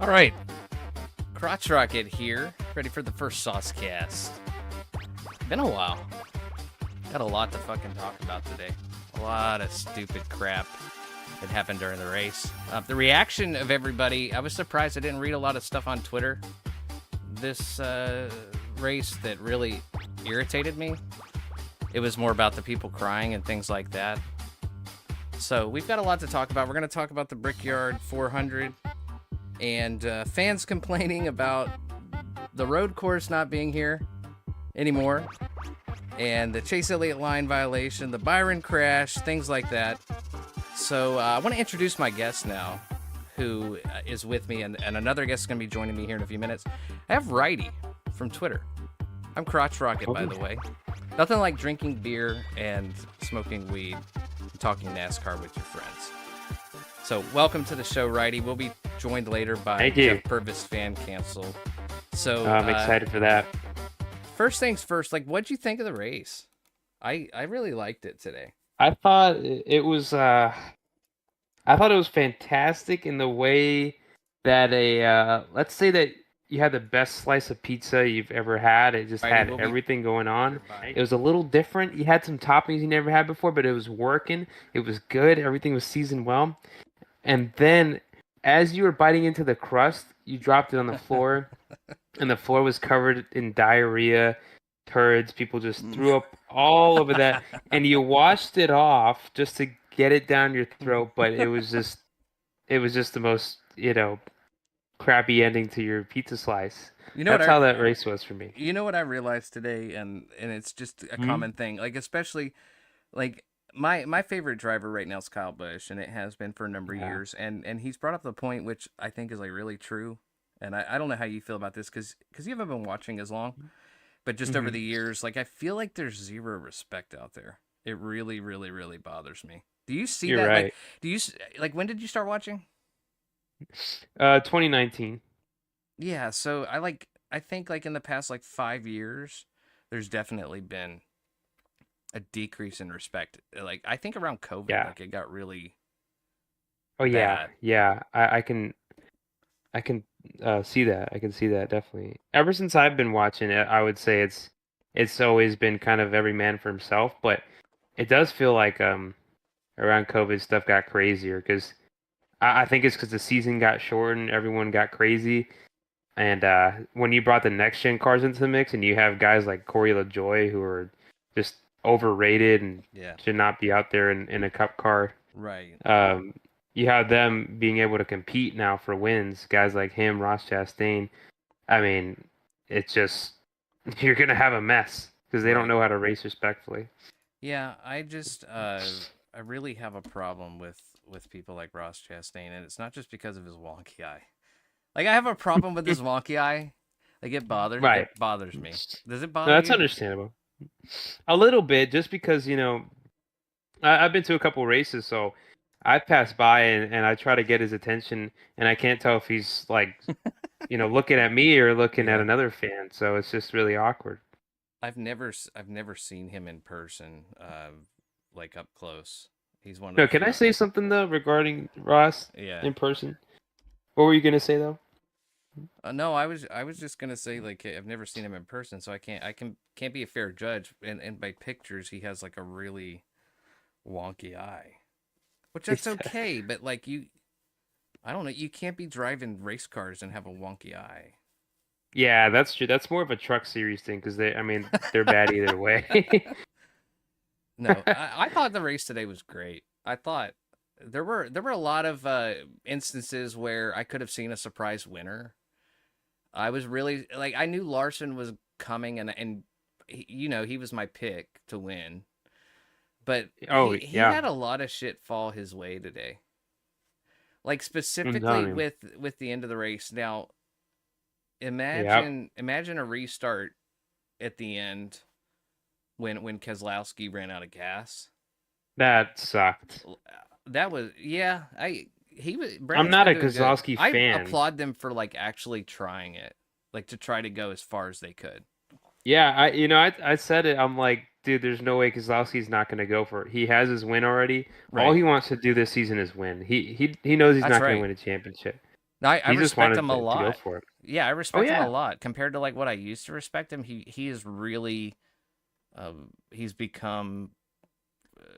All right, Crotch Rocket here, ready for the first SAUCECAST. Been a while. Got a lot to fucking talk about today. A lot of stupid crap that happened during the race. The reaction of everybody, I was surprised I didn't read a lot of stuff on Twitter this race that really irritated me. It was more about the people crying and things like that. So we've got a lot to talk about. We're going to talk about the Brickyard 400 and fans complaining about the road course not being here anymore, and the Chase Elliott line violation, the Byron crash, things like that. So I want to introduce my guest now, who is with me, and another guest is going to be joining me here in a few minutes. I have Righty from Twitter. I'm Crotch Rocket, by the way. Nothing like drinking beer and smoking weed and talking NASCAR with your friends. So welcome to the show, Righty. We'll be joined later by Jeff Purvis Fan Cancel. So I'm excited for that. First things first, like, what'd you think of the race? I really liked it today. I thought it was fantastic in the way that let's say that you had the best slice of pizza you've ever had. It just had everything going on. It was a little different. You had some toppings you never had before, but it was working. It was good. Everything was seasoned well. And then as you were biting into the crust, you dropped it on the floor, and the floor was covered in diarrhea, turds. People just threw up all over that, and you washed it off just to get it down your throat. But it was just the most, crappy ending to your pizza slice. That's how that race was for me. You know what I realized today, and it's just a common thing, like, especially like my favorite driver right now is Kyle Busch, and it has been for a number of years, and he's brought up the point which I think is like really true, and I don't know how you feel about this because you haven't been watching as long, but just over the years, like, I feel like there's zero respect out there. It really, really, really bothers me. Do you see that? Right. Like, do you like, when did you start watching? 2019. Yeah, so I think like in the past like 5 years, there's definitely been a decrease in respect. Like, I think around COVID, like, it got really bad. Yeah. I can see that. I can see that definitely. Ever since I've been watching it, I would say it's always been kind of every man for himself, but it does feel like around COVID stuff got crazier because I think it's because the season got shortened, everyone got crazy, and when you brought the next gen cars into the mix, and you have guys like Corey LaJoy who are just overrated and should not be out there in a cup car. Right. You have them being able to compete now for wins. Guys like him, Ross Chastain. I mean, it's just you're gonna have a mess because they don't know how to race respectfully. Yeah, I just I really have a problem with people like Ross Chastain, and it's not just because of his wonky eye. Like, I have a problem with his wonky eye. Like, it bothers me. Does it bother you? That's understandable. A little bit, just because, I've been to a couple races, so I pass by and I try to get his attention, and I can't tell if he's like, looking at me or looking at another fan. So it's just really awkward. I've never seen him in person, like up close. He's one of No, can I say something though regarding Ross in person? What were you gonna say though? No, I was just gonna say, like, I've never seen him in person, so I can't be a fair judge. And by pictures, he has like a really wonky eye, which that's okay. But like, I don't know, you can't be driving race cars and have a wonky eye. Yeah, that's true. That's more of a truck series thing because they're bad either way. No, I thought the race today was great. I thought there were a lot of instances where I could have seen a surprise winner. I was really, like, I knew Larson was coming, and he was my pick to win. But he had a lot of shit fall his way today. Like, specifically with the end of the race. Now, imagine a restart at the end when Keselowski ran out of gas. That sucked. That was I'm not a Keselowski fan. I applaud them for, like, actually trying it, like, to try to go as far as they could. Yeah, I said it. I'm like, dude, there's no way Keselowski's not going to go for it. He has his win already. Right. All he wants to do this season is win. He knows he's not going to win a championship. No, I He just respect wanted him a to go lot. for it. Yeah, I Oh respect him a yeah. lot compared to like what I used to respect him. He is really he's become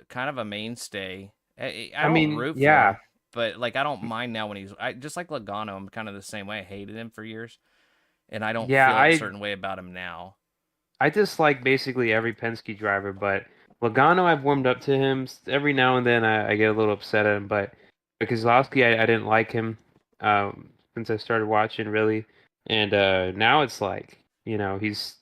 kind of a mainstay. I I don't mean, root for yeah. him, but like I don't mind now when I just like Logano. I'm kind of the same way. I hated him for years, and I don't Yeah, feel a certain way about him now. I dislike basically every Penske driver, but Logano, I've warmed up to him. Every now and then I get a little upset at him, but Keselowski, I didn't like him since I started watching, really. And now it's like, he's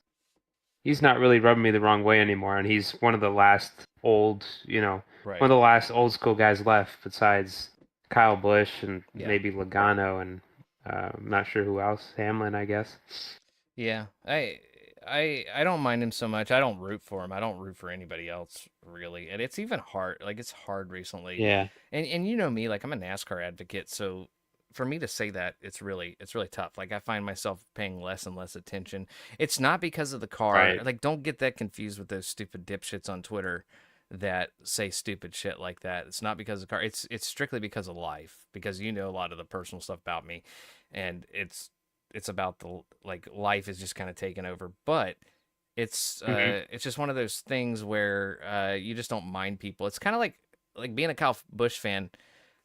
not really rubbing me the wrong way anymore, and he's one of the last old, one Right. of the last old school guys left besides Kyle Busch and Yeah. maybe Logano and I'm not sure who else, Hamlin, I guess. Yeah. I don't mind him so much. I don't root for him. I don't root for anybody else really. And it's even hard. Like it's hard recently. Yeah. And you know me, like I'm a NASCAR advocate, so for me to say that it's really tough. Like I find myself paying less and less attention. It's not because of the car. Right. Like don't get that confused with those stupid dipshits on Twitter that say stupid shit like that. It's not because of the car. It's strictly because of life. Because you know a lot of the personal stuff about me, and it's about the like life is just kind of taken over. But Hmm. it's just one of those things where you just don't mind people. It's kind of like being a Kyle Busch fan.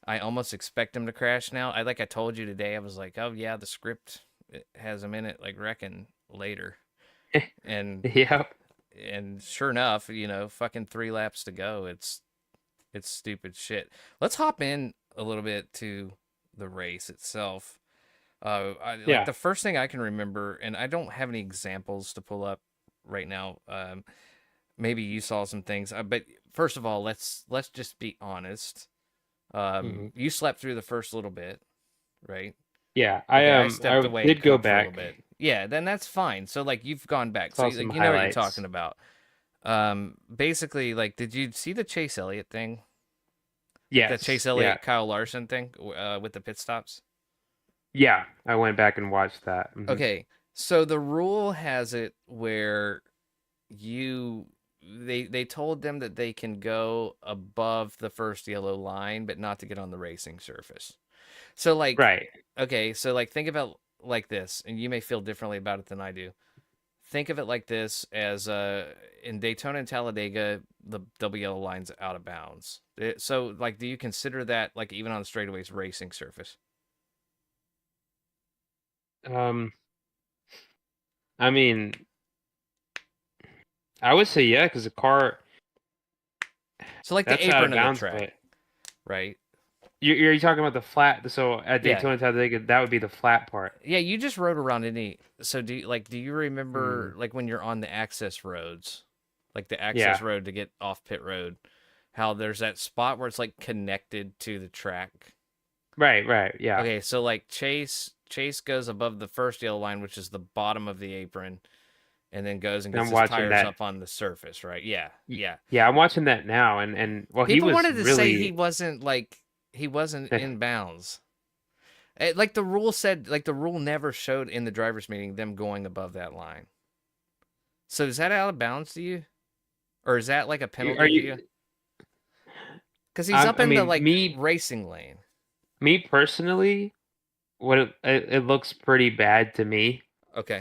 I almost expect him to crash now. I told you today. I was like, oh yeah, the script it has him in it, like wrecking later, and Yep. sure enough, fucking 3 laps to go. It's stupid shit. Let's hop in a little bit to the race itself. Like Yeah. the first thing I can remember, and I don't have any examples to pull up right now. Maybe you saw some things, but first of all, let's just be honest. Hmm. You slept through the first little bit, right? Yeah. Okay, I I stepped away and did go cooked for a little back. bit. Yeah, then that's fine. So like you've gone back, so Saw some like you know what you're talking highlights. about. Basically, like, did you see the Chase Elliott thing? The Chase Yes. Yeah. Elliott Kyle Larson thing with the pit stops. Yeah. I went back and watched that. Okay, so the rule has it where you they told them that they can go above the first yellow line, but not to get on the racing surface. So like, Right. okay, so like think about like this, and you may feel differently about it than I do. Think of it like this as in Daytona and Talladega, the double yellow line's out of bounds. So like, do you consider that like even on the straightaways racing surface? Um, I mean, I would say yeah, because the car So like the that's out of apron of the bounds. track, But right? you're talking about the flat. So at Yeah. Daytona Talladega, that would be the flat part. Yeah, you just rode around any. So do you Hmm. remember like when you're on the access roads, like the access Yeah. road to get off pit road, how there's that spot where it's like connected to the track? Right. Right. Yeah. Okay, so like Chase goes above the first yellow line, which is the bottom of the apron, and then goes and And gets I'm his watching tires that. up on the surface, right? Yeah, yeah. Yeah, I'm watching that now, and well, he People was wanted to say he really. wasn't like he wasn't in bounds. Like the rule said, like the rule never showed in the drivers' meeting them going above that line. So is that out of bounds to you, or is that like a Are penalty to you? you? Because he's up I in the mean, like racing lane. me personally, it looks pretty bad to me. Okay.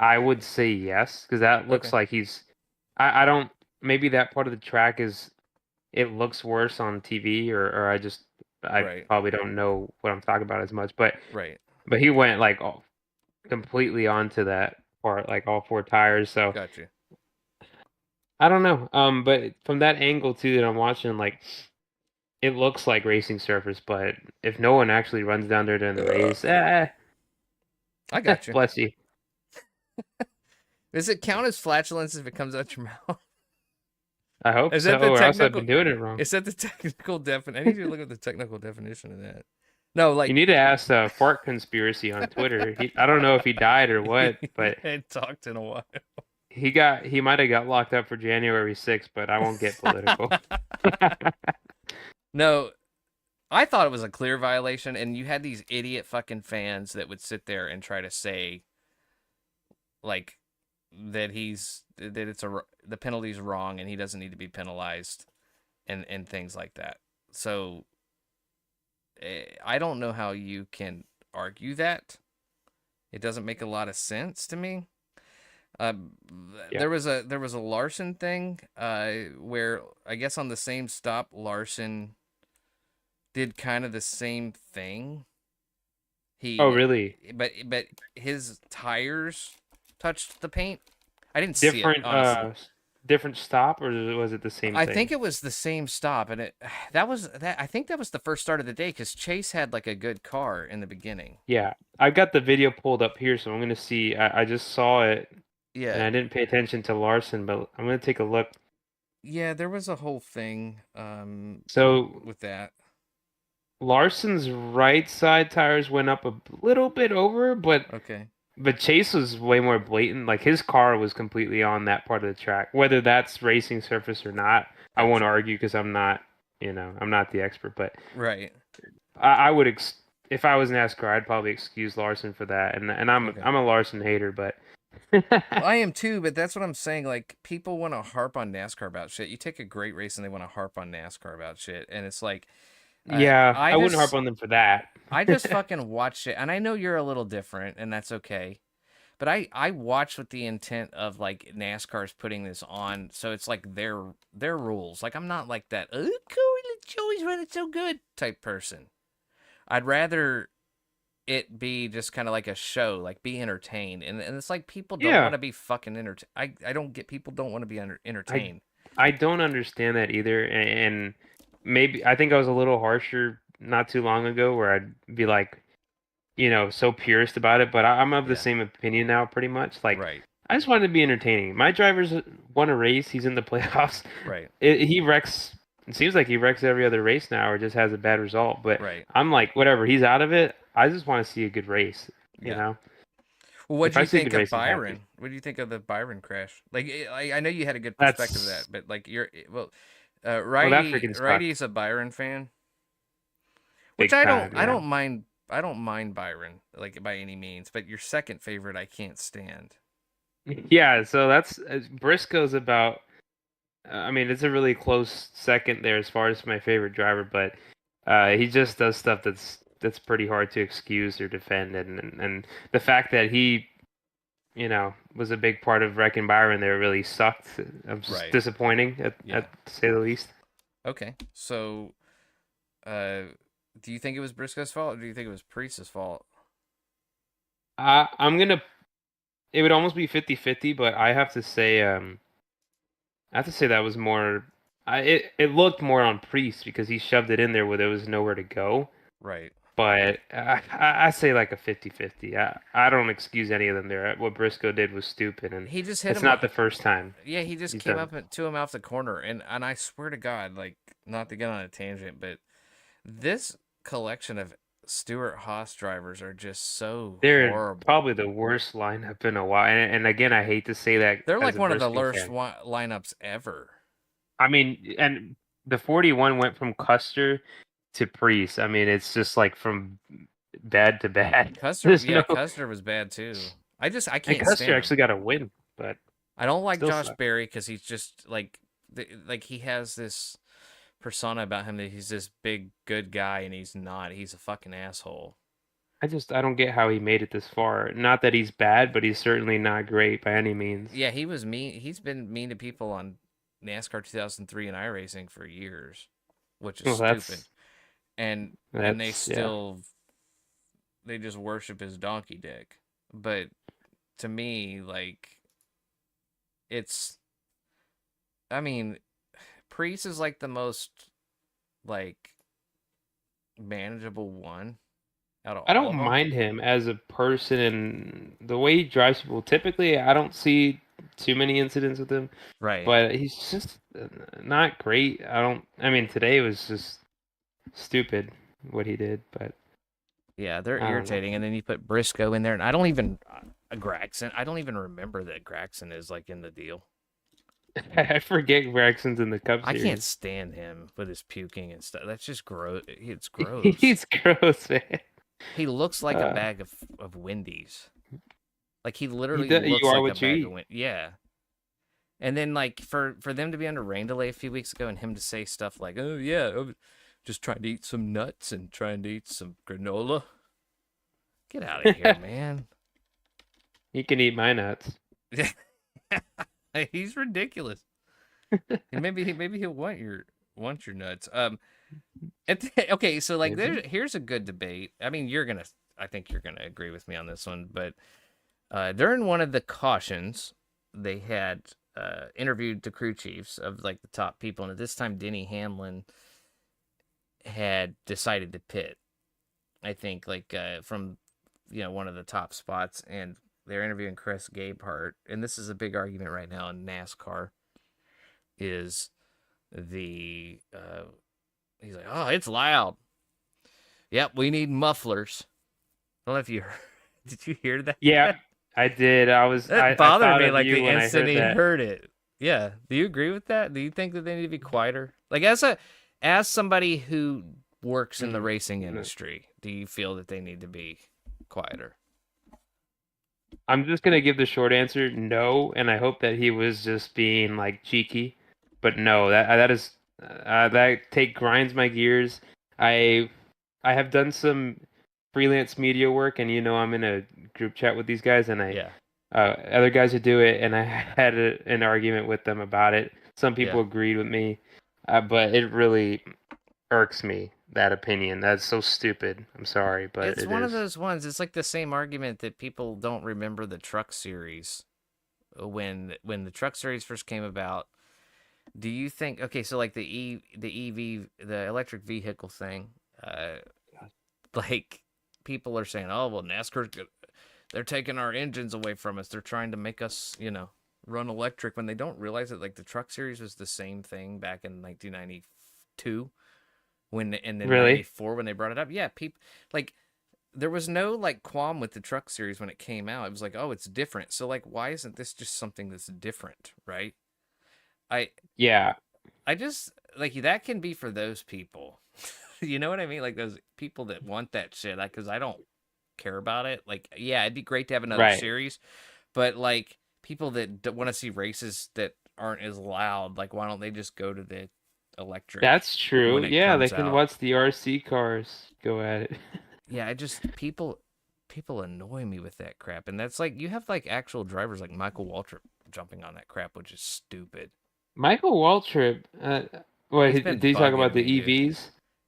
I would say yes, because that looks Okay. like he's. I don't. Maybe that part of the track is. It looks worse on TV, or I Right. probably don't know what I'm talking about as much. But Right. he went like completely onto that part, like all four tires. So Gotcha. I don't know. But from that angle too that I'm watching, like it looks like racing surface. But if no one actually runs down there during the race, I got you. bless you. Does it count as flatulence if it comes out your mouth? I hope Is so, that the or else I've technical? been doing it wrong. Is that the technical definition? I need you to look at the technical definition of that. No, You like need to ask Fart Conspiracy on Twitter. I don't know if he died or he what, but hadn't talked in a while. he might have got locked up for January 6th, but I won't get political. No, I thought it was a clear violation, and you had these idiot fucking fans that would sit there and try to say like that the penalty's wrong and he doesn't need to be penalized and things like that. So I don't know how you can argue that. It doesn't make a lot of sense to me. Uh, Yeah. there was a Larson thing where I guess on the same stop Larson did kind of the same thing. Oh, really? But his tires touched the paint. I didn't see it Different honestly. different stop, or was it the same I thing? think it was the same stop, and I think that was the first start of the day because Chase had like a good car in the beginning. Yeah, I got the video pulled up here, so I'm gonna see. I just saw it, and Yeah, I didn't pay attention to Larson, but I'm gonna take a look. yeah, there was a whole thing So with that. Larson's right side tires went up a little bit over, Okay, but Chase was way more blatant. Like his car was completely on that part of the track, whether that's racing surface or not. I won't gotcha. argue because I'm not, I'm not the expert, but Right. I would if I was NASCAR, I'd probably excuse Larson for that. And Okay. I'm a Larson hater, but Well, I am too, but that's what I'm saying. Like, people want to harp on NASCAR about shit. You take a great race and they want to harp on NASCAR about shit, and it's like, yeah, I I wouldn't harp just, on them for that. I just fucking watch it, and I know you're a little different, and that's okay. But I watch with the intent of like NASCAR's putting this on, so it's like their rules. Like, I'm not like that. Oh, Joey's running so good type person. I'd rather it be just kind of like a show, like be entertained. And it's like people don't want Yeah, to be fucking entertained. I don't get people don't want to be I entertained. I don't understand that either, and maybe I think I was a little harsher not too long ago, where I'd be like, so purist about it. But I'm of the Yeah, same opinion now, pretty much. Like, right, I just want it to be entertaining. My driver's won a race. He's in the playoffs. right, He wrecks. It seems like he wrecks every other race now, or just has a bad result. But right. I'm like, whatever. He's out of it. I just want to see a good race. You Yeah. know, Well, what if do I you see a think good of race, I'm happy. Byron? What do you think of the Byron crash? Like, I know you had a good perspective of that, That's but like well, well, that freaking sucked Righty's a Byron fan, which big time. I Yeah. don't mind. I don't mind Byron like by any means, but your second favorite I can't stand. Yeah. So that's Briscoe's about. I mean, it's a really close second there as far as my favorite driver, but he just does stuff that's pretty hard to excuse or defend, and the fact that he, was a big part of wrecking Byron there really sucked. I'm just Right. disappointing Yeah. to say the least. Okay. So, uh, do you think it was Briscoe's fault, or do you think it was Priest's fault? I'm gonna. It would almost be 50-50, but I have to say that was more. It looked more on Priest because he shoved it in there where there was nowhere to go. Right. But I say like a 50-50. I don't excuse any of them there. What Briscoe did was stupid, and He just hit it's him. not the first time Yeah, he just he's came done. up to him off the corner, and I swear to God, like, not to get on a tangent, but this collection of Stuart Haas drivers are just so They're horrible. probably the worst lineup in a while. And again, I hate to say that They're as like a one of the Briscoe worst fan. lineups ever. I mean, and the 41 went from Custer to Priest. I mean, it's just like from bad to bad. There's no, Custer was bad too. I and can't Custer stand him. actually got a win, but I don't like still Josh suck. Berry because he's just like he has this persona about him that he's this big good guy, and he's not. He's a fucking asshole. I don't get how he made it this far. Not that he's bad, but he's certainly not great by any means. Yeah, he was mean. He's been mean to people on NASCAR 2003 and iRacing for years, which is Well, stupid. And they yeah. still they just worship his donkey dick. But to me, like, it's I mean, Priest is like the most like manageable one out of I all don't of them. mind him as a person and the way he drives people. Typically, I don't see too many incidents with him, Right. but he's just not great. I mean, today was just stupid what he did, but Yeah, they're I don't know. irritating. And then you put Briscoe in there, and I don't even Gregson. I don't even remember that Gregson is like in the deal. I forget Braxton's in the Cup I can't Series. stand him with his puking and stuff. That's just gross. It's gross. He's gross, man. He looks like a Uh, bag of Wendy's. Like he he literally does, you looks are like a what you bag of eat. Wendy's. Yeah. And then like for them to be under rain delay a few weeks ago and him to say stuff like, "Oh yeah, I'm just trying to eat some nuts and trying to eat some granola." Get out of here, man. He can eat my nuts. He's ridiculous. And maybe he'll want your nuts. Okay, so like here's a good debate. I mean, I think you're gonna agree with me on this one, but during one of the cautions, they had interviewed the crew chiefs of like the top people, and at this time, Denny Hamlin had decided to pit. I think like from one of the top spots, and they're interviewing Chris Gabehart, and this is a big argument right now in NASCAR. Is the he's like, oh, it's loud. Yep, we need mufflers. I don't know if you heard. Did you hear that? Yeah, I did. That bothered me like the instant he heard it. Yeah. Do you agree with that? Do you think that they need to be quieter? Like as somebody who works in the racing industry, do you feel that they need to be quieter? I'm just gonna give the short answer, no, and I hope that he was just being like cheeky. But no, that grinds my gears. I have done some freelance media work, and I'm in a group chat with these guys, and other guys who do it, and I had an argument with them about it. Some people agreed with me, but it really irks me, that opinion. That's so stupid. I'm sorry, but it's one of those ones. It's like the same argument that people don't remember the truck series when the truck series first came about. Do you think, okay, so like the electric vehicle thing, like people are saying, oh, well, NASCAR's good. They're taking our engines away from us. They're trying to make us, run electric, when they don't realize that like the truck series was the same thing back in 1992 and then really? 94 when they brought it up. Yeah, people like there was no like qualm with the truck series when it came out. It was like, oh, it's different. So like, why isn't this just something that's different, right? I just like that can be for those people. You know what I mean? Like those people that want that shit. Because I don't care about it. Like, yeah, it'd be great to have another series, but like people that want to see races that aren't as loud, like why don't they just go to the electric? That's true. Yeah, they can watch the RC cars go at it. Yeah, people annoy me with that crap, and that's like you have like actual drivers like Michael Waltrip jumping on that crap, which is stupid. Michael Waltrip, did he talk about the EVs? Dude.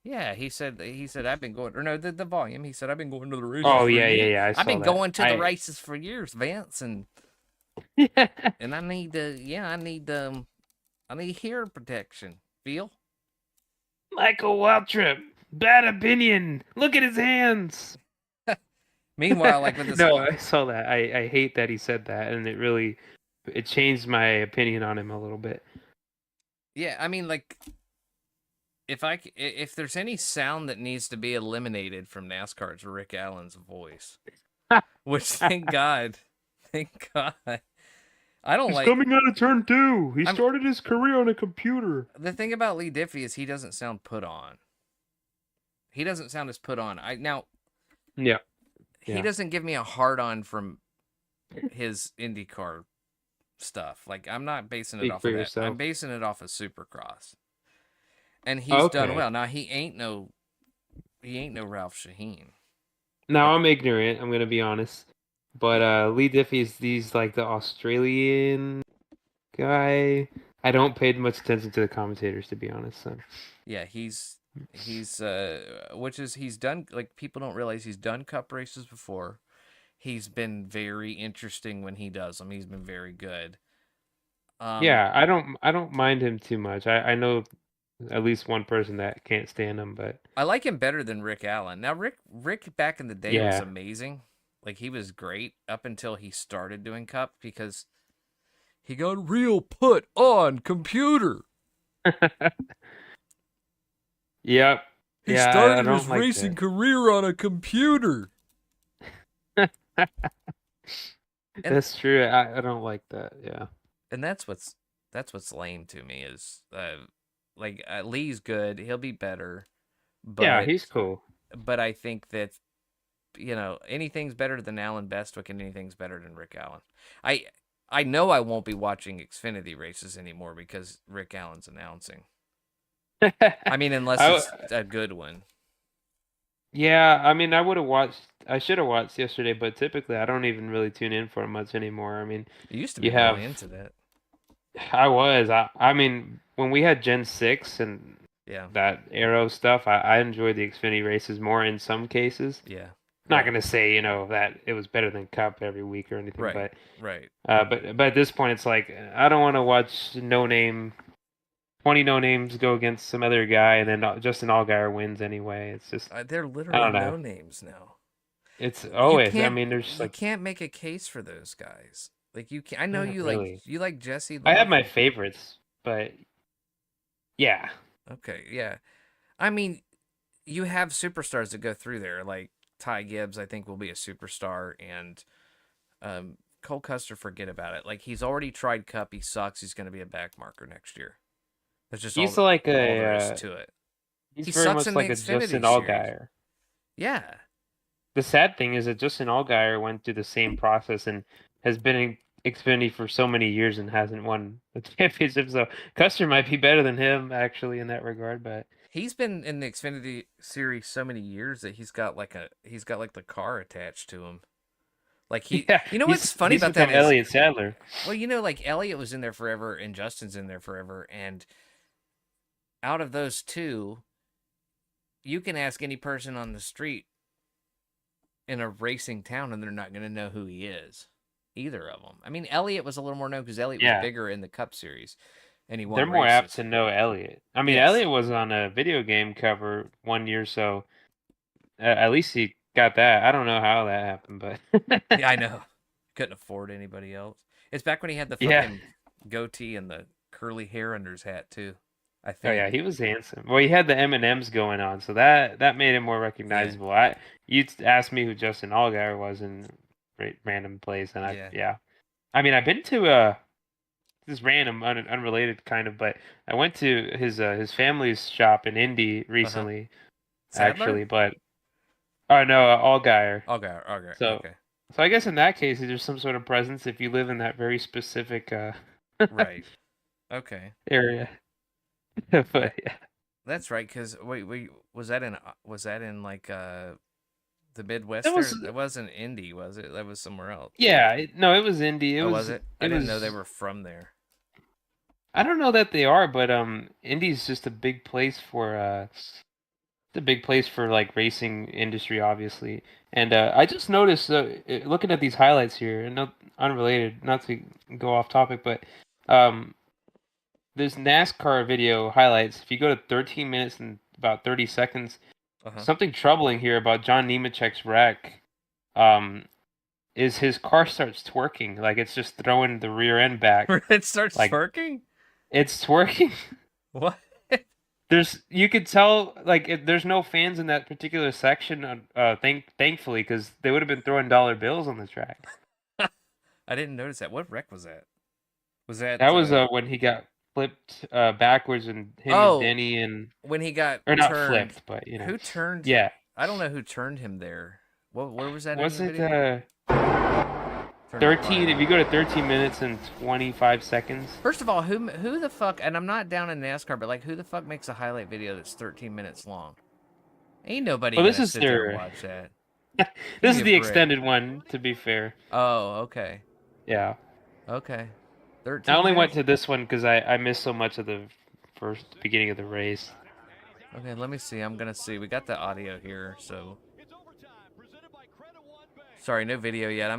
Yeah, he said I've been going, or no, the volume. He said I've been going to the races. Oh yeah. I've been going to the races for years, Vince, and and I need hearing protection. Feel? Michael Waltrip, bad opinion. Look at his hands. Meanwhile, like with this. No, I saw that. I hate that he said that, and it changed my opinion on him a little bit. Yeah, I mean, like, if there's any sound that needs to be eliminated from NASCAR, it's Rick Allen's voice. Which, thank God. I don't like. He's coming out of turn 2. He started his career on a computer. The thing about Lee Diffie is he doesn't sound put on. He doesn't sound as put on. Yeah. He doesn't give me a hard on from his IndyCar stuff. Like, I'm not basing it off of that. Yourself. I'm basing it off of Supercross. And he's done well. Now he ain't no Ralph Shaheen. Now I'm ignorant, I'm gonna be honest. But Lee Diffie he's like the Australian guy. I don't pay much attention to the commentators, to be honest. So. Yeah, he's done, like, people don't realize he's done cup races before. He's been very interesting when he does them. He's been very good. Yeah, I don't mind him too much. I know at least one person that can't stand him, but I like him better than Rick Allen. Now Rick back in the day was amazing. Like, he was great up until he started doing cup, because he got real put on computer. Yep. He started his racing career on a computer. That's true. I don't like that. Yeah. And that's what's lame to me is Lee's good. He'll be better. But, yeah, he's cool. But I think that anything's better than Alan Bestwick, and anything's better than Rick Allen. I know I won't be watching Xfinity races anymore because Rick Allen's announcing. I mean, unless it's a good one. Yeah, I mean, I would have watched. I should have watched yesterday, but typically I don't even really tune in for it much anymore. I mean, You used to be you really have. into that. I was. I mean, when we had Gen 6 and Yeah. that Arrow stuff, I enjoyed the Xfinity races more in some cases. Yeah. Not Right. gonna say, that it was better than Cup every week or anything, Right. but Right. but at this point, it's like I don't want to watch 20 no names go against some other guy, and then Justin Allgaier wins anyway. It's just They're I literally don't know. no names now. It's You always. I can't mean, there's you like can't make a case for those guys. Like you can I know not really. you like Jesse I have Love. my favorites, but yeah, Okay, yeah. I mean, you have superstars that go through there. Like Ty Gibbs, I think will be a superstar, and Cole Custer, forget about it. Like he's already tried Cup, he sucks. He's going to be a back marker next year. That's just he's like all there is a to it. he's He very sucks much in the like a Justin Xfinity series. Allgaier. Yeah, The sad thing is that Justin Allgaier went through the same process and has been in Xfinity for so many years and hasn't won the championship. So Custer might be better than him actually in that regard, but he's been in the Xfinity series so many years that he's got like the car attached to him. Like yeah, you know what's funny he's about that become is, Elliott Sadler. well, like Elliott was in there forever and Justin's in there forever, and out of those two, you can ask any person on the street in a racing town and they're not going to know who he is. Either of them. I mean, Elliott was a little more known because Elliott was Yeah, bigger in the Cup Series, and he they're won more apt races. to know Elliott. I mean, Yes. Elliott was on a video game cover one year, so at least he got that. I don't know how that happened, but Yeah, I know. Couldn't afford anybody else. It's back when he had the yeah. fucking goatee and the curly hair under his hat too. I Oh yeah, think. he was handsome. Well, he had the M&Ms going on, so that made him more Yeah. recognizable. You asked me who Justin Allgaier was in random place, and Yeah. yeah. I mean, I've been to this random, unrelated kind of, but I went to his family's shop in Indy Uh-huh. recently, Sadler? actually. But oh no, Allgaier. Okay, okay, So okay. so I guess in that case, there's some sort of presence if you live in that very specific Right. Okay. area. That But yeah. that's right. Cause wait, was that in like the That Midwest there? was That wasn't Indy, was it? That was somewhere else. Yeah, no, it was Indy. Oh, was it? I It didn't know they was were from there. I don't know that they are, but Indy's just a big place for it's a big place for like racing industry, obviously. And I just noticed looking at these highlights here, and not unrelated, not to go off topic, but um this NASCAR video highlights. If you go to 13 minutes and about 30 seconds, Uh-huh. something troubling here about John Nemechek's wreck. Um, is his car starts twerking, like it's just throwing the rear end back, It starts like twerking? it's twerking. What? You could tell like there's no fans in that particular section. Thankfully, because they would have been throwing dollar bills on the track. I didn't notice that. What wreck was that? Was that That was when he got flipped backwards, and him and oh, Denny and when he got or not turned? flipped, but Who turned? yeah. I don't know who turned him there. Where was that in Was the it video? Turn the 13? car. If you go to 13 minutes and 25 seconds. First of all, who the fuck? And I'm not down in NASCAR, but like, who the fuck makes a highlight video that's 13 minutes long? Ain't nobody Well, this gonna is sit there and their watch that. this me is a the break. extended one, to be fair. Oh, okay, Yeah. okay. I 13 only went minutes. to this one because I missed so much of the beginning of the race. Okay, let me see. I'm gonna see. We got the audio here, so. Sorry, no video yet.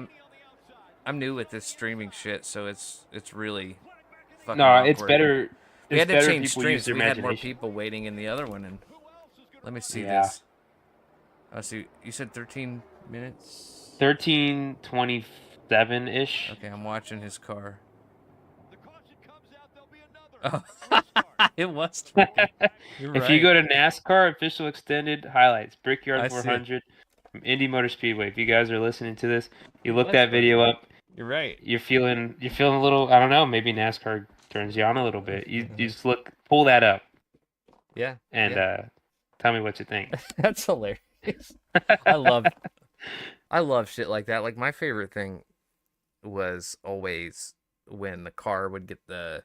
I'm new with this streaming shit, so it's really fucking No, it's awkward. better. We It's had to better if change people use streams. their We had more imagination. people waiting in the other one, and let me see Yeah. this. Oh, see, you said 13 minutes. 13:27 ish. Okay, I'm watching his car. Oh, it was twerking. You're If right. you go to NASCAR official extended highlights, I Brickyard see. 400 from Indy Motor Speedway. If you guys are listening to this, you It look was that video up. You're right. You're feeling a little. I don't know. Maybe NASCAR turns you on a little bit. You just pull that up Yeah. and yeah. tell me what you think. That's hilarious. I love shit like that. Like my favorite thing was always when the car would get the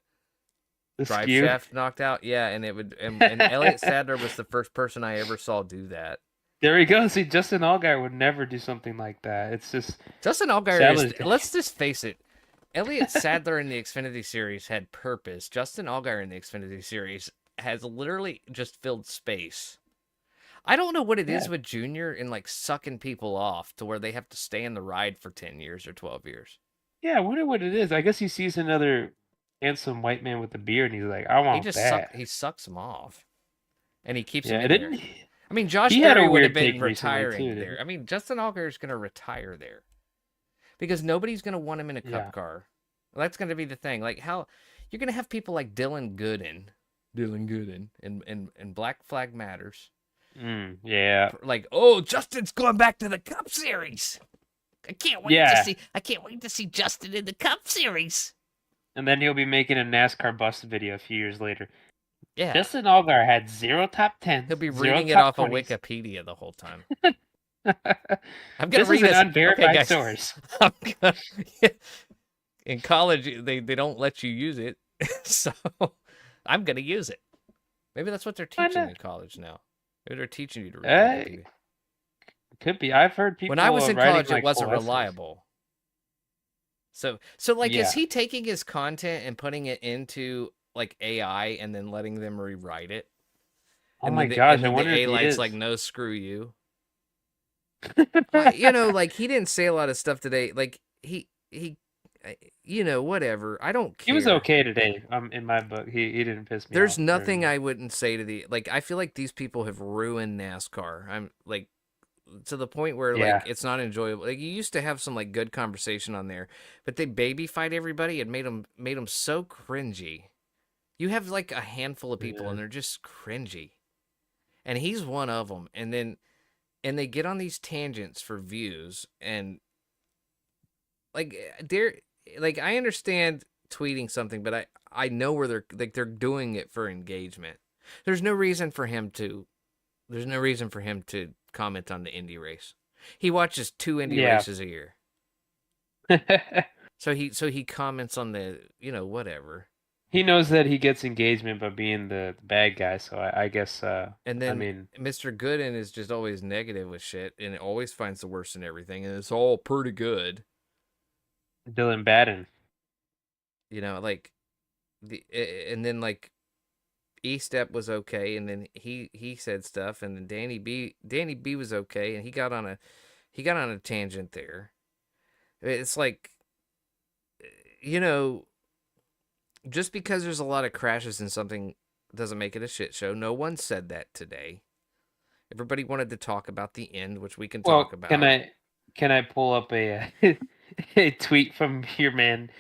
The drive skew. shaft knocked out. Yeah, and it would and Elliott Sadler was the first person I ever saw do that. There we go. See, Justin Allgaier would never do something like that. It's just Justin Allgaier is. Sadler's. Let's just face it. Elliot Sadler in the Xfinity Series had purpose. Justin Allgaier in the Xfinity Series has literally just filled space. I don't know what it is with Junior and like sucking people off to where they have to stay in the ride for 10 years or 12 years. Yeah, I wonder what it is. I guess he sees another handsome white man with a beard, and he's like, "I want that." He sucks them off, and he keeps Yeah, them in there. I mean, Josh he had a Berry would have weird been take recently, retiring too, there. I mean, Justin Allgaier is going to retire there because nobody's going to want him in a cup car. Well, that's going to be the thing. Like how you're going to have people like Dylan Gooden, and Black Flag Matters. Yeah. Like, oh, Justin's going back to the Cup Series. I can't wait to see. I can't wait to see Justin in the Cup Series. And then he'll be making a NASCAR bust video a few years later. Yeah. Justin Allgaier had 0 top 10s. He'll be reading it off 20s. Of Wikipedia the whole time. I'm gonna read an unverified source. In college, they don't let you use it, so I'm gonna use it. Maybe that's what they're teaching in college now. Maybe they're teaching you to read. Could be. I've heard people. When I was in college, it wasn't reliable. So like, is he taking his content and putting it into like AI and then letting them rewrite it? Oh my gosh! I wonder if he is. Like, no, screw you. Like he didn't say a lot of stuff today. Like he, whatever. I don't care. He was okay today. In my book, he didn't piss me off. There's nothing I wouldn't say to I feel like these people have ruined NASCAR. I'm like, to the point where like it's not enjoyable. Like you used to have some like good conversation on there, but they baby fight everybody and made them so cringy. You have like a handful of people and they're just cringy, and he's one of them. And they get on these tangents for views, and like I understand tweeting something, but I know where they're doing it for engagement. There's no reason for him to comment on the Indy race. He watches 2 Indy races a year. so he comments on the, whatever. He knows that he gets engagement by being the bad guy, so I guess and then Mr. Gooden is just always negative with shit and it always finds the worst in everything, and it's all pretty good. Dylan Baden. Like and then like E-Step was okay, and then he said stuff, and then Danny B was okay, and he got on a tangent there. It's like, just because there's a lot of crashes in something doesn't make it a shit show. No one said that today. Everybody wanted to talk about the end, which we can talk about. Can I pull up a a tweet from your man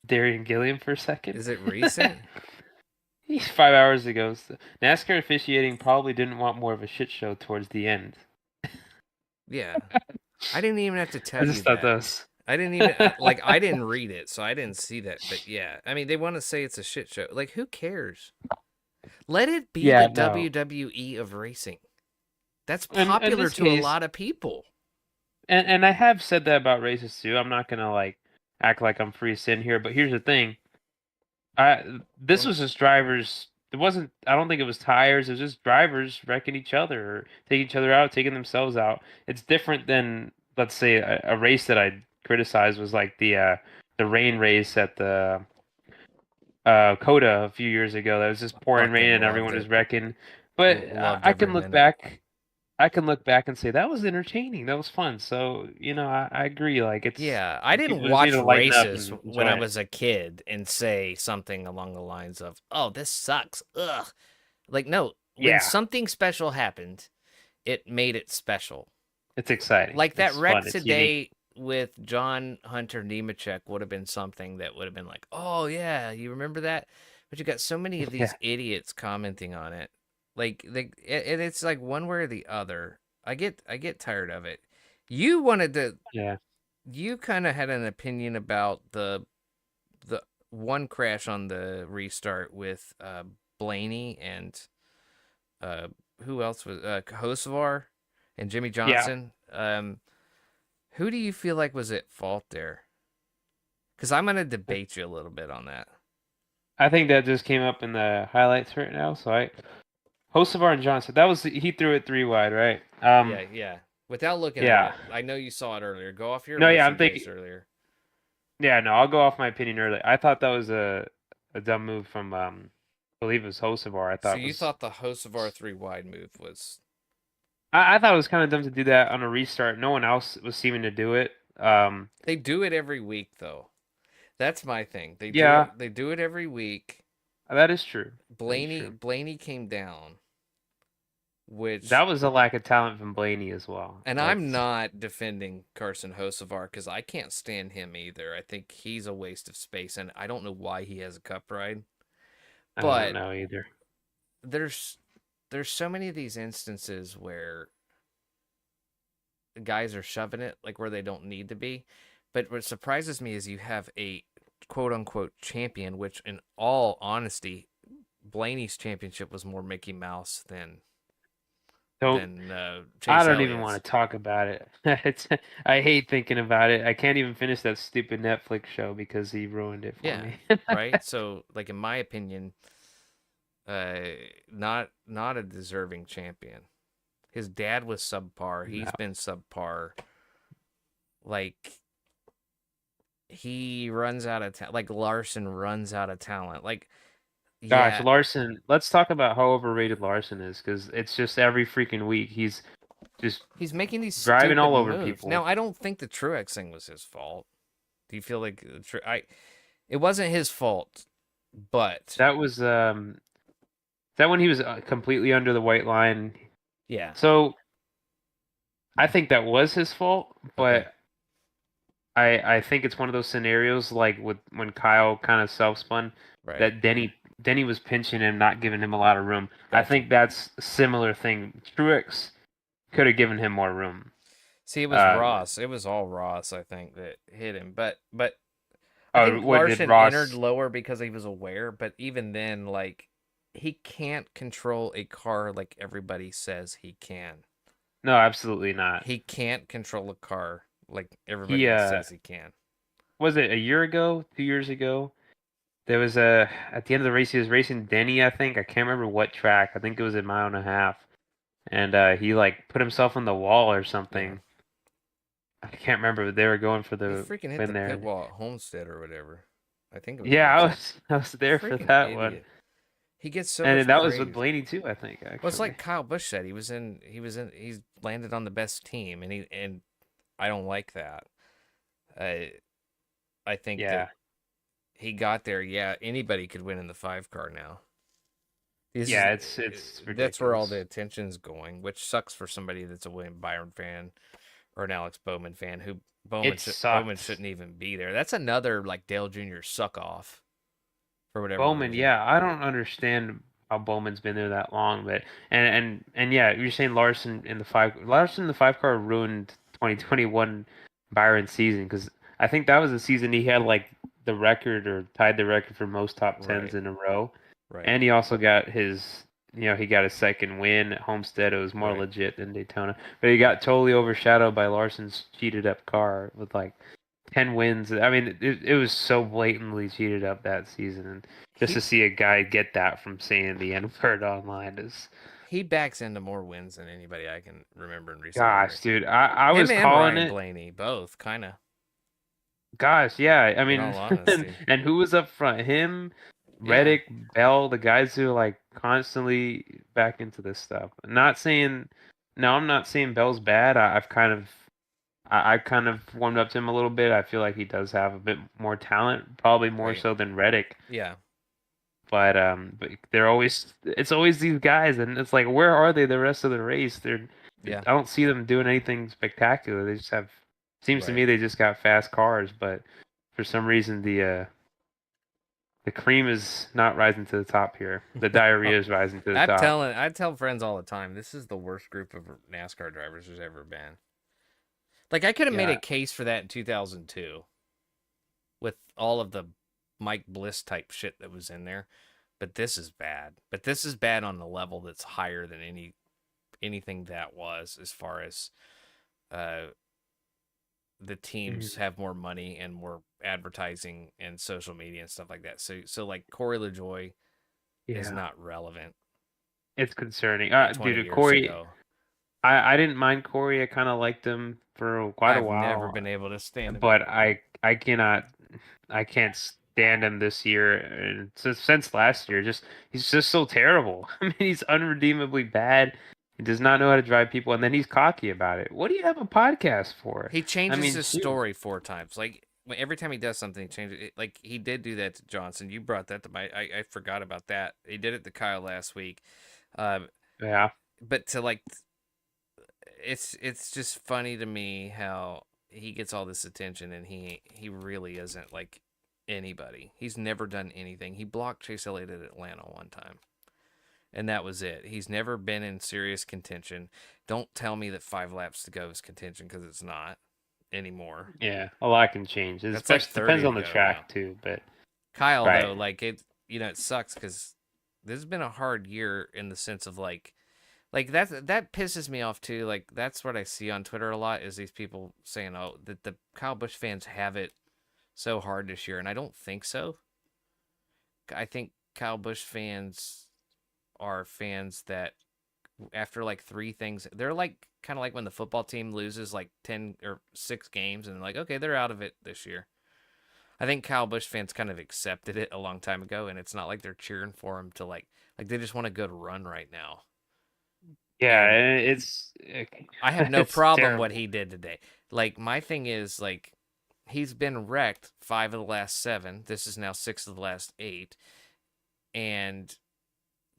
Darian Gilliam for a second? Is it recent? 5 hours ago. NASCAR officiating probably didn't want more of a shit show towards the end. Yeah. I didn't even have to tell you I just thought that. I didn't even, I didn't read it, so I didn't see that. But yeah, I mean, they want to say it's a shit show. Like, who cares? Let it be the WWE of racing. That's popular to a lot of people. And I have said that about races too. I'm not going to act like I'm free sin here, but here's the thing. This was just drivers. It wasn't. I don't think it was tires. It was just drivers wrecking each other or taking each other out, taking themselves out. It's different than, let's say, a race that I criticized was like the rain race at the Coda a few years ago. That was just pouring rain and everyone was wrecking. But I can look back. I can look back and say that was entertaining. That was fun. So I agree. Like it's I didn't watch races when I was a kid and say something along the lines of, "Oh, this sucks." Ugh. Like no, when something special happened, it made it special. It's exciting. Like that wreck today with John Hunter Nemechek would have been something that would have been like, "Oh yeah, you remember that?" But you got so many of these idiots commenting on it. Like it's like one way or the other. I get tired of it. You wanted to. Yeah. You kind of had an opinion about the one crash on the restart with Blaney and who else was Hocevar and Jimmy Johnson. Yeah. Who do you feel like was at fault there? Because I'm gonna debate you a little bit on that. I think that just came up in the highlights right now, so Hocevar and Johnson. He threw it 3 wide, right? Yeah. Without looking at Yeah. it, I know you saw it earlier. Go off your No, yeah, emotion I'm based thinking. earlier. Yeah, no, I'll go off my opinion early. I thought that was a dumb move from I believe it was Hocevar. I So thought you was thought the Hocevar 3 wide move was I thought it was kind of dumb to do that on a restart. No one else was seeming to do it. they do it every week though. That's my thing. Yeah, They do it every week. that is true. That is true. Blaney came down, which That was a lack of talent from Blaney as well. and I'm not defending Carson Hocevar because I can't stand him either. I think he's a waste of space, and I don't know why he has a cup ride. I don't But know either. there's so many of these instances where guys are shoving it like where they don't need to be. But what surprises me is you have a quote unquote champion, which in all honesty, Blaney's championship was more Mickey Mouse than Chase I don't even Elliott's. want to talk about it. I hate thinking about it. I can't even finish that stupid Netflix show because he ruined it for me. Right? So, like in my opinion, not a deserving champion. His dad was subpar. He's No. been subpar. Like he runs out of talent. Like Larson runs out of talent. Like Gosh, yeah, Larson. Let's talk about how overrated Larson is because it's just every freaking week he's just he's making these driving stupid all over moves. people. Now I don't think the Truex thing was his fault. Do you feel like it wasn't his fault, but That was that when he was completely under the white line. yeah. So I think that was his fault, Okay. but I think it's one of those scenarios like with when Kyle kind of self-spun Right. that Denny was pinching him, not giving him a lot of room. I Gotcha. think that's a similar thing. Truex could have given him more room. See, it was Ross. It was all Ross, I think, that hit him. But I think what did Larson Ross? entered lower because he was aware. But even then, like he can't control a car like everybody says he can. No, absolutely not. He can't control a car like everybody He says he can. was it a year ago, 2 years ago? There was a at the end of the race he was racing Denny, I think. I can't remember what track. I think it was a mile and a half. And he like put himself on the wall or something. I can't remember, but they were going for He the freaking hit win the there. pit wall at Homestead or whatever. I think it was. Yeah, Homestead. I was there for Freaking that idiot. one. He gets so And much that praise. was with Blaney too, I think. Actually, Well, it's like Kyle Busch said. He's landed on the best team, and I don't like that. I think that he got there. Yeah, anybody could win in the 5 car now. It's ridiculous. That's where all the attention's going, which sucks for somebody that's a William Byron fan or an Alex Bowman fan. Who Bowman shouldn't even be there. That's another like Dale Jr. suck off for whatever Bowman. reason. Yeah, I don't understand how Bowman's been there that long, but and yeah, you're saying Larson in the 5 car ruined 2021 Byron's season because I think that was the season he had like the record or tied the record for most top 10s in a row. Right. And he also got his, he got his second win at Homestead. It was more legit than Daytona, but he got totally overshadowed by Larson's cheated up car with like 10 wins. I mean, it was so blatantly cheated up that season, and just to see a guy get that from saying the N-word online is. He backs into more wins than anybody I can remember in recent years. Gosh, dude, I was calling it. Blaney, both kind of. Gosh, yeah. I mean, and who was up front? Him, Reddick, Bell, the guys who are like constantly back into this stuff. I'm not saying Bell's bad. I've kind of warmed up to him a little bit. I feel like he does have a bit more talent, probably more so than Reddick. Yeah. But it's always these guys, and it's like, where are they the rest of the race? I don't see them doing anything spectacular. They just have. Seems to me they just got fast cars, but for some reason the cream is not rising to the top here. The diarrhea is rising to the top. I tell friends all the time, this is the worst group of NASCAR drivers there's ever been. Like I could have made a case for that in 2002 with all of the Mike Bliss type shit that was in there, but this is bad. But this is bad on the level that's higher than anything that was, as far as the teams have more money and more advertising and social media and stuff like that. So like Corey LaJoy is not relevant. It's concerning. like 20 Dude, years Corey, ago. I didn't mind Corey. I kind of liked him for quite a I've never while, been able to stand him. but I can't stand him this year. And since last year, he's just so terrible. I mean, he's unredeemably bad. He does not know how to drive people, and then he's cocky about it. What do you have a podcast for? He changes I mean, his shoot. story 4 times. Like every time he does something, he changes it. Like he did do that to Johnson. You brought that to my. I forgot about that. He did it to Kyle last week. Yeah. But to like, it's just funny to me how he gets all this attention and he really isn't like anybody. He's never done anything. He blocked Chase Elliott at Atlanta one time. And that was it. He's never been in serious contention. Don't tell me that 5 laps to go is contention, because it's not anymore. Yeah, a lot can change. It That's like 30 depends on the to go track now. too, but Kyle, right. though, like it sucks because this has been a hard year in the sense of like that pisses me off too. Like that's what I see on Twitter a lot, is these people saying, "Oh, that the Kyle Busch fans have it so hard this year," and I don't think so. I think Kyle Busch fans are fans that after like 3 things, they're like kind of like when the football team loses like 10 or 6 games and like, okay, they're out of it this year. I think Kyle Busch fans kind of accepted it a long time ago, and it's not like they're cheering for him to like they just want a good run right now. Yeah, And it's. I have no problem terrible. what he did today. Like my thing is like he's been wrecked 5 of the last 7. This is now 6 of the last 8, and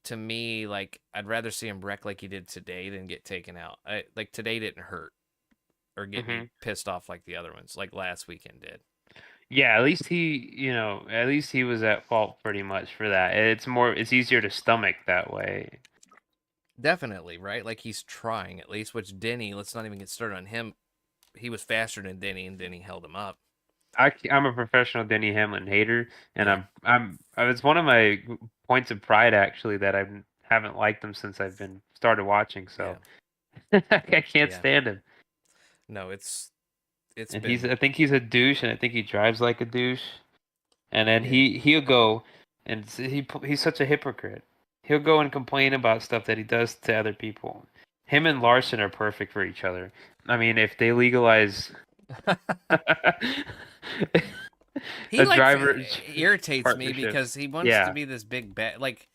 to me, like I'd rather see him wreck like he did today than get taken out. Like today didn't hurt or get me pissed off like the other ones, like last weekend did. Yeah, at least he was at fault pretty much for that. It's easier to stomach that way. Definitely, right? Like he's trying at least, which Denny, let's not even get started on him. He was faster than Denny, and Denny held him up. I'm a professional Denny Hamlin hater, and it's one of my points of pride actually that I haven't liked him since I've been started watching. So I can't stand him. No, it's and been... I think he's a douche, and I think he drives like a douche. And then he'll go, and he's such a hypocrite. He'll go and complain about stuff that he does to other people. Him and Larson are perfect for each other. I mean, if they legalize, he irritates me because he wants to be this big bad, like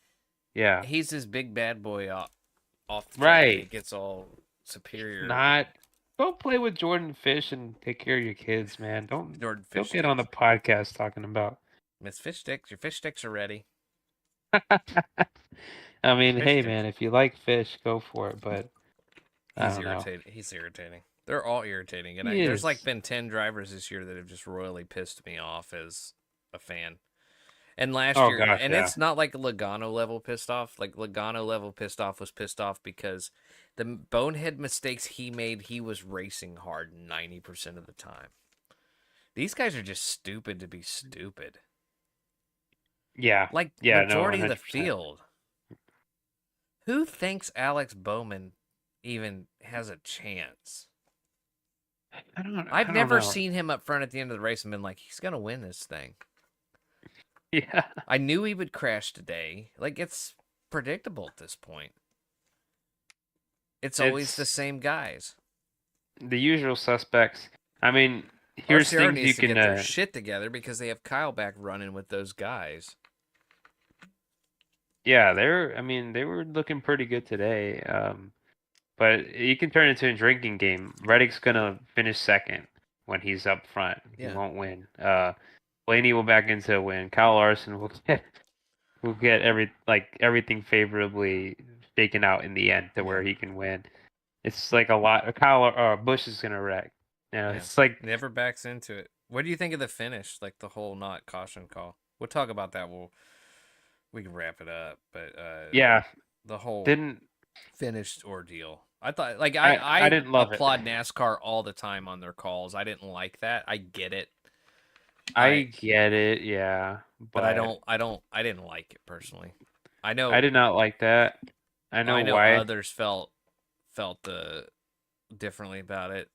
he's this big bad boy off the track, and he gets all superior. Go play with Jordan Fish and take care of your kids, man. Don't get on the podcast talking about Miss Fish Sticks. Your fish sticks are ready. I mean, hey, man, if you like fish, go for it. But he's irritating. He's irritating. They're all irritating, and there's like been 10 drivers this year that have just royally pissed me off as a fan. And last year, it's not like Logano level pissed off. Like Logano level pissed off was pissed off because the bonehead mistakes he made, he was racing hard 90% of the time. These guys are just stupid to be stupid. Yeah. Like majority of the field. Who thinks Alex Bowman even has a chance? I've never seen him up front at the end of the race and been like, he's gonna win this thing. Yeah. I knew he would crash today. Like, it's predictable at this point. It's always the same guys. The usual suspects. I mean, here's RCR things you can get their shit together because they have Kyle back running with those guys. Yeah, they were looking pretty good today. But you can turn it into a drinking game. Reddick's gonna finish second when he's up front. He won't win. Blaney will back into a win. Kyle Larson will get everything favorably shaken out in the end to where he can win. It's like a lot. Busch is gonna wreck. It's like never backs into it. What do you think of the finish? Like the whole not caution call. We'll talk about that. We can wrap it up. But the whole finished ordeal. I thought I didn't love applaud NASCAR all the time on their calls. I didn't like that. I get it. I get it, yeah. But I didn't like it personally. I know I did not like that. I know why others felt differently about it.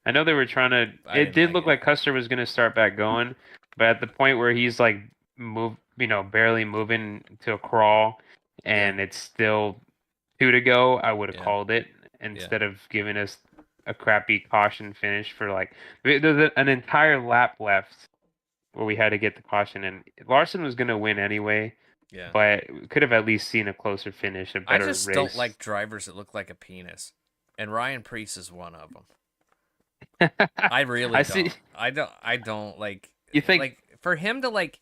I know they were trying to. It did look like Custer was going to start back going, but at the point where he's like barely moving to a crawl, and it's still 2 to go, I would have Yeah. called it instead of giving us a crappy caution finish for like there's an entire lap left where we had to get the caution, and Larson was going to win anyway. Yeah. But we could have at least seen a closer finish, a I better just race. don't like drivers that look like a penis, and Ryan Preece is one of them. I really don't. See. I don't like. You think like for him to like,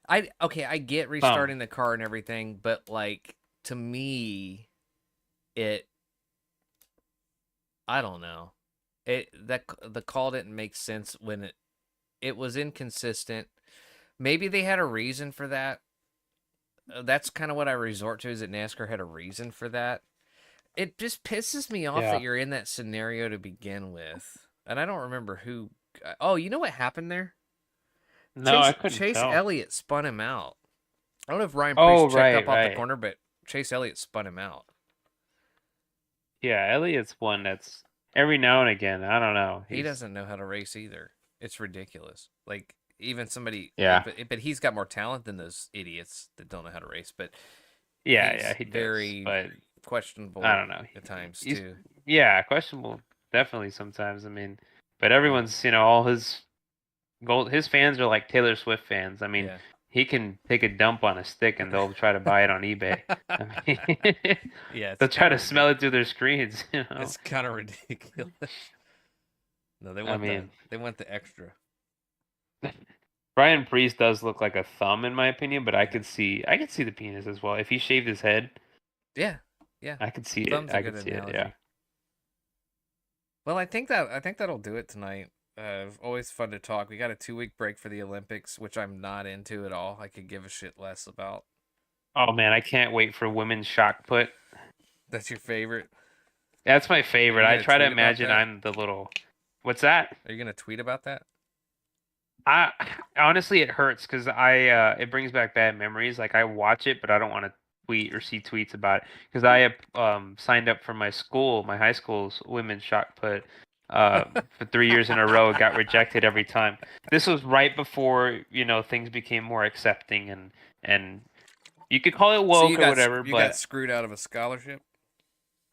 I get restarting the car and everything, but like to me, I don't know. The call didn't make sense when it was inconsistent. Maybe they had a reason for that. That's kind of what I resort to, is that NASCAR had a reason for that. It just pisses me off that you're in that scenario to begin with. And I don't remember who. Oh, you know what happened there? No, I couldn't Chase tell. Elliott spun him out. I don't know if Ryan Preece checked up off the corner, but Chase Elliott spun him out. Yeah, Elliott's one that's every now and again. I don't know. He doesn't know how to race either. It's ridiculous. Like, even somebody. Yeah. But he's got more talent than those idiots that don't know how to race. But yeah, he very does. But questionable. I don't know. At times too. Yeah, questionable. Definitely sometimes. I mean, but everyone's all his fans are like Taylor Swift fans. I mean, he can take a dump on a stick and they'll try to buy it on eBay. I mean, they'll try to smell it through their screens. It's kind of ridiculous. No, they want the extra. Brian Priest does look like a thumb in my opinion, but I could see the penis as well. If he shaved his head, yeah, I could see Thumb's it. I could see analogy. it. Yeah. Well, I think that'll do it tonight. Always fun to talk. We got a 2-week break for the Olympics, which I'm not into at all. I could give a shit less about. Oh man, I can't wait for women's shot put. That's your favorite? That's my favorite. I try to imagine I'm the little. What's that? Are you gonna tweet about that? I honestly, it hurts because it brings back bad memories. Like I watch it, but I don't want to tweet or see tweets about it because I signed up for my high school's women's shot put for 3 years in a row. It got rejected every time. This was right before things became more accepting and you could call it woke or whatever. You got screwed out of a scholarship.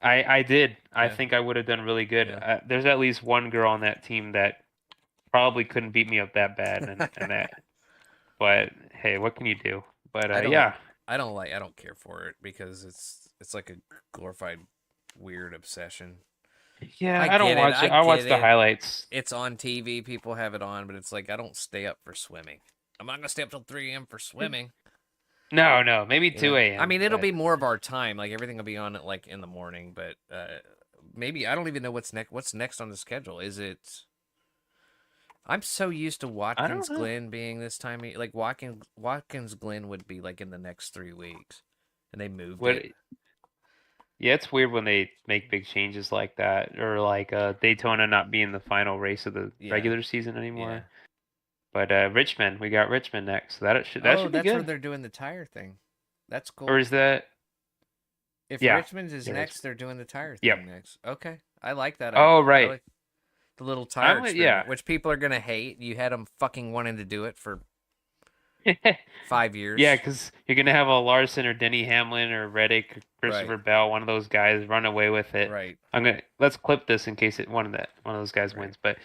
I did. I think I would have done really good. Yeah. There's at least one girl on that team that probably couldn't beat me up that bad, and that. But hey, what can you do? But I don't care for it because it's like a glorified weird obsession. Yeah, I don't watch it. I watch the highlights. It's on TV. People have it on, but it's like I don't stay up for swimming. I'm not gonna stay up till 3 a.m. for swimming. No, maybe 2 a.m. I mean, it'll be more of our time. Like everything will be on at like in the morning, but maybe I don't even know what's next. What's next on the schedule? Is it? I'm so used to Watkins Glen being this time. Like Watkins Glen would be like in the next 3 weeks, and they moved it. Yeah, it's weird when they make big changes like that, or like Daytona not being the final race of the regular season anymore. Yeah. But Richmond, we got Richmond next. So that should be good. That's where they're doing the tire thing. That's cool. Or is that? If Richmond is next, they're doing the tire thing next. Okay, I like that. Right. Like the little tire experiment, which people are gonna hate. You had them fucking wanting to do it for 5 years. Yeah, because you're gonna have a Larson or Denny Hamlin or Reddick or Christopher Bell, one of those guys, run away with it. Right. Let's clip this in case one of those guys wins, but.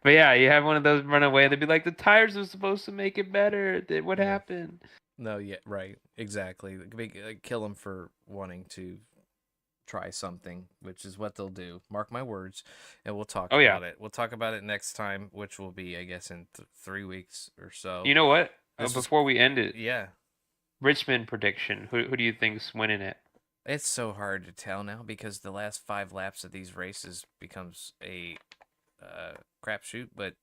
But yeah, you have one of those run away. They'd be like, the tires were supposed to make it better. What happened? No, yeah, right, exactly. Kill them for wanting to try something, which is what they'll do. Mark my words, and we'll talk about it. We'll talk about it next time, which will be, I guess, in 3 weeks or so. You know what? Before we end it, yeah, Richmond prediction. Who do you think's winning it? It's so hard to tell now because the last 5 laps of these races becomes a crapshoot, but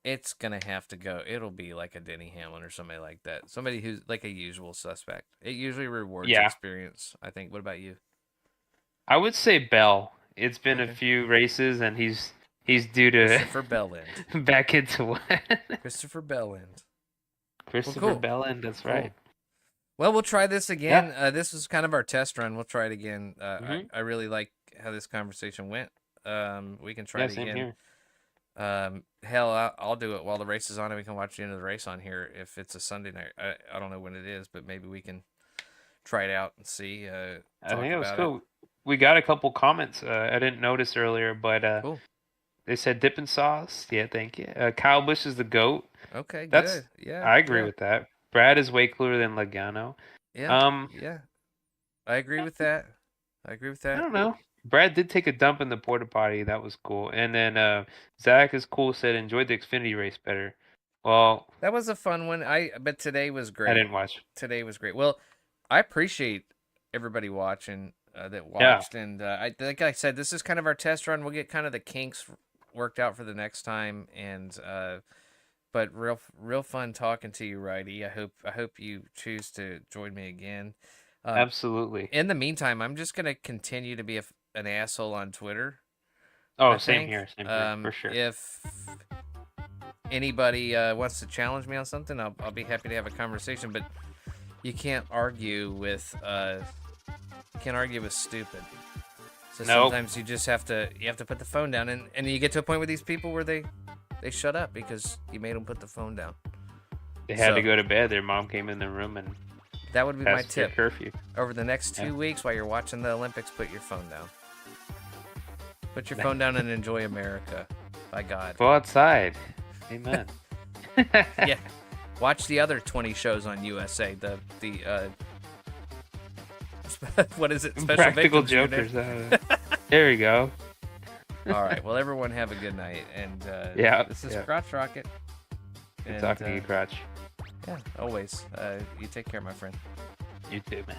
it's gonna have to go. It'll be like a Denny Hamlin or somebody like that. Somebody who's like a usual suspect. It usually rewards experience, I think. What about you? I would say Bell. It's been a few races, and he's due to Christopher Bellend. back into what? Christopher Bellend. Christopher Bellend. That's right. Well, we'll try this again. This was kind of our test run. We'll try it again. I really like how this conversation went. We can try it again. Here. Hell, I'll do it while the race is on, and we can watch the end of the race on here if it's a Sunday night. I don't know when it is, but maybe we can try it out and see. I think it was cool. We got a couple comments. I didn't notice earlier, but Cool. they said dipping sauce. Yeah, thank you. Kyle Busch is the GOAT. Okay, That's good. Yeah, I agree with that. Brad is way cooler than Logano. Yeah, yeah. I agree with that. I don't know. Brad did take a dump in the porta potty. That was cool. And then Zach is cool. Said enjoyed the Xfinity race better. Well, that was a fun one. But today was great. I didn't watch. Today was great. Well, I appreciate everybody watching that watched, and like I said, this is kind of our test run. We'll get kind of the kinks worked out for the next time, and but real fun talking to you, Righty. I hope you choose to join me again. Absolutely. In the meantime, I'm just gonna continue to be an asshole on Twitter. Oh, same here, for sure. If anybody wants to challenge me on something, I'll be happy to have a conversation. But you can't argue with stupid. So sometimes you just have to put the phone down, and you get to a point with these people where they shut up because you made them put the phone down. They had to go to bed. Their mom came in the room and that would be my tip. Curfew. Over the next 2 weeks while you're watching the Olympics, put your phone down. Put your phone down and enjoy America. By God. Go outside. Amen. Yeah. Watch the other 20 shows on USA. The what is it? Special Practical Jokers. There we go. All right. Well, everyone have a good night. And this is Crotch Rocket. Good talking to you, Crotch. Yeah, always. You take care, my friend. You too, man.